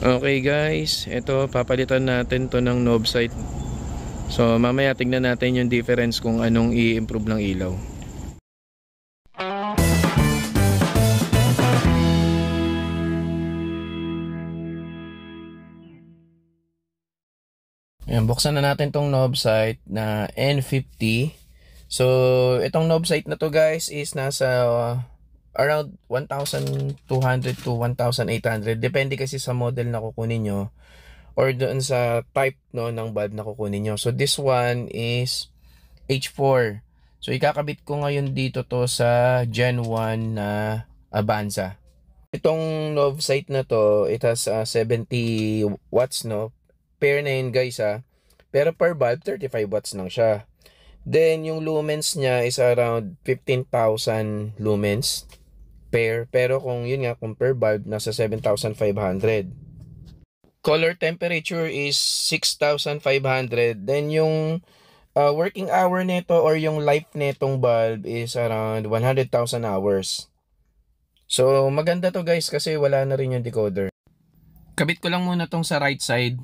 Okay guys, ito papalitan natin to ng knob sight. So mamaya tignan natin yung difference kung anong i-improve ng ilaw. Ayan, buksan na natin tong knob sight na N50. So itong knob sight na to guys is nasa around 1,200 to 1,800. Depende kasi sa model na kukunin nyo or doon sa type no, ng bulb na kukunin nyo. So this one is H4. So ikakabit ko ngayon dito to sa Gen 1 na Avanza. Itong knob sight na to, it has 70 watts no. Pair na yun guys Pero per bulb 35 watts lang siya. Then yung lumens niya is around 15,000 lumens pair. Pero kung yun nga, kung per bulb nasa 7,500. Color temperature is 6,500. Then yung working hour nito or yung life netong bulb is around 100,000 hours. So maganda to guys kasi wala na rin yung decoder. Kabit ko lang muna tong sa right side.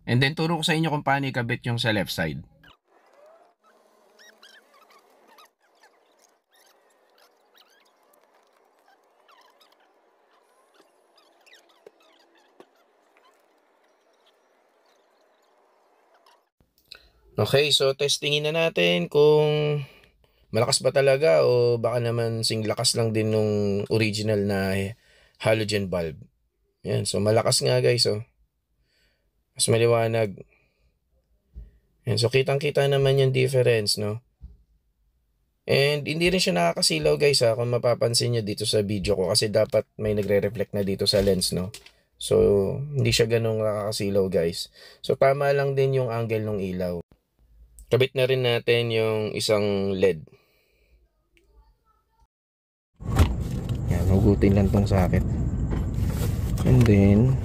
And then turo ko sa inyo kung paano ikabit yung sa left side. Okay, so testingin na natin kung malakas ba talaga o baka naman sing lakas lang din nung original na halogen bulb. Yan, so malakas nga guys Mas maliwanag. Yan, so kitang-kita naman yung difference, no? And hindi rin siya nakakasilaw guys kung mapapansin nyo dito sa video ko kasi dapat may nagre-reflect na dito sa lens, no? So hindi siya ganun nakakasilaw guys. So tama lang din yung angle ng ilaw. Kabit na rin natin yung isang LED. Yan, hugutin lang tong socket. And then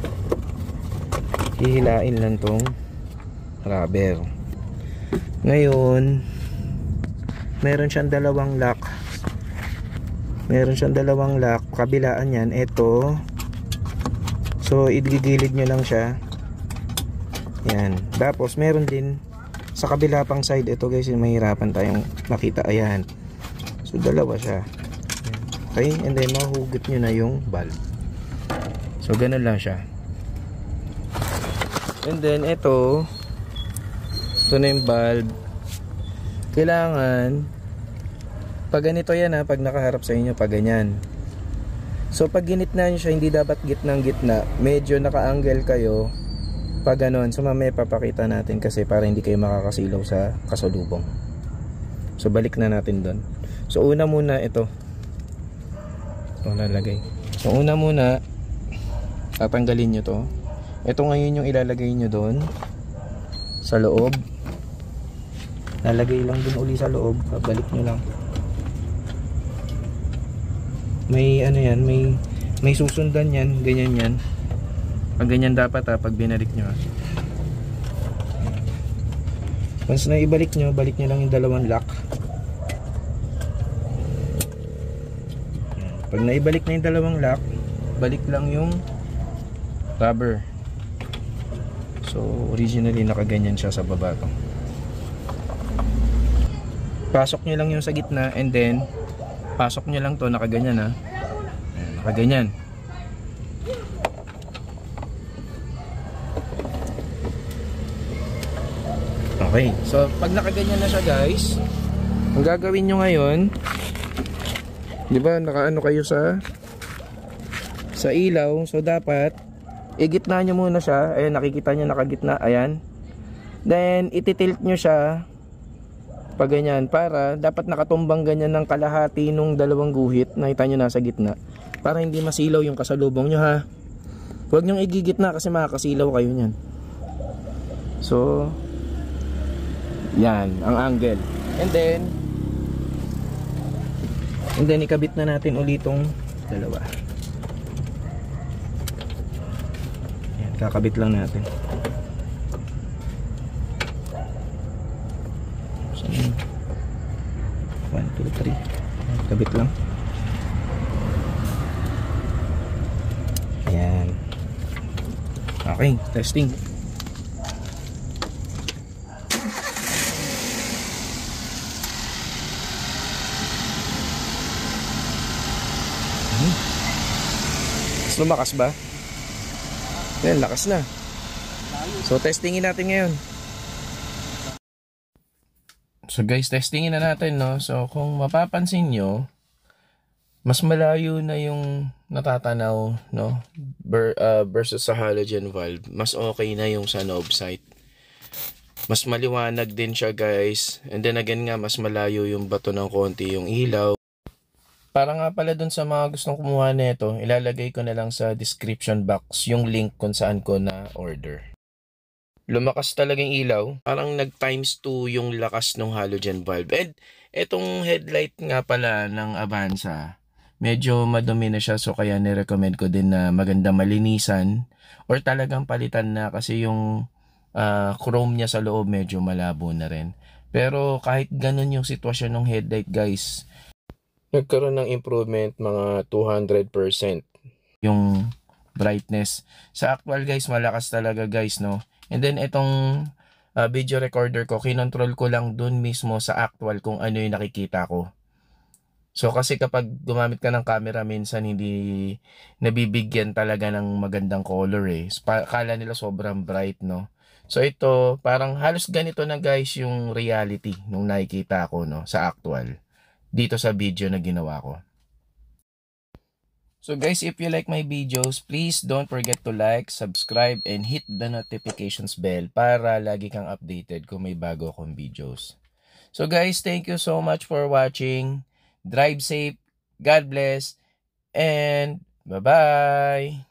hihilain lang tong rubber. Ngayon meron siyang dalawang lock. Kabilaan yan, ito. So igigilid nyo lang siya. Yan. Tapos meron din sa kabila pang side. Ito guys, mahirapan tayong makita. Ayan. So dalawa siya. Okay, and then mahugot nyo na yung bulb. So ganun lang siya. And then ito na yung bulb. Kailangan pag ganito yan pag nakaharap sa inyo, pag ganyan. So pag ginitna nyo siya, hindi dapat gitnang gitna. Medyo naka-angle kayo pag ganon. So mamaya papakita natin kasi para hindi kayo makakasilaw sa kasalubong. So balik na natin doon. So una muna ito lalagay. So una muna tatanggalin nyo to. Ito ngayon yung ilalagay nyo doon sa loob. Lalagay lang din uli sa loob. Babalik nyo lang. May ano yan, may susundan yan, ganyan yan. Pag ganyan dapat pag binalik nyo. Once na ibalik nyo, balik nyo lang yung dalawang lock. Pag naibalik na yung dalawang lock, balik lang yung rubber. So originally nakaganyan siya sa baba to. Pasok nyo lang yung sa gitna and then pasok nyo lang to nakaganyan Ayan, nakaganyan. Okay, so pag nakaganyan na siya guys, ang gagawin nyo ngayon, di ba nakaano kayo sa ilaw, so dapat igitna nyo muna siya. Ayan, nakikita nyo nakagitna. Ayan. Then ititilt nyo siya pag ganyan, para dapat nakatumbang ganyan ng kalahati nung dalawang guhit. Nakita nyo nasa gitna, para hindi masilaw yung kasalubong nyo Huwag nyong igigitna kasi makakasilaw kayo nyan. So yan ang angle. And then ikabit na natin ulit tong dalawa. Yan, kakabit lang natin. 1, 2, 3. Kabit lang. Ayan. Okay, testing. Mas lumakas ba? Yan, lakas na. So testingin natin ngayon. So guys, testingin na natin, no. So kung mapapansin nyo, mas malayo na yung natatanaw, no, versus sa halogen valve. Mas okay na yung sa knob sight. Mas maliwanag din siya, guys. And then again nga, mas malayo yung bato ng konti yung ilaw. Para nga pala dun sa mga gustong kumuha nito, ilalagay ko na lang sa description box yung link kung saan ko na order. Lumakas talagang ilaw. Parang nag times 2 yung lakas ng halogen valve. And etong headlight nga pala ng Avanza, medyo madumi na siya, so kaya nirecommend ko din na maganda malinisan or talagang palitan na kasi yung chrome niya sa loob medyo malabo na rin. Pero kahit ganun yung sitwasyon ng headlight, guys, nagkaroon ng improvement mga 200% yung brightness. Sa actual, guys, malakas talaga, guys, no. And then itong video recorder ko, kinontrol ko lang dun mismo sa actual kung ano yung nakikita ko. So kasi kapag gumamit ka ng camera, minsan hindi nabibigyan talaga ng magandang color eh. Kala nila sobrang bright, no. So ito, parang halos ganito na, guys, yung reality nung nakikita ko, no, sa actual dito sa video na ginawa ko. So guys, if you like my videos, please don't forget to like, subscribe, and hit the notifications bell para lagi kang updated kung may bago akong videos. So guys, thank you so much for watching. Drive safe, God bless, and bye-bye!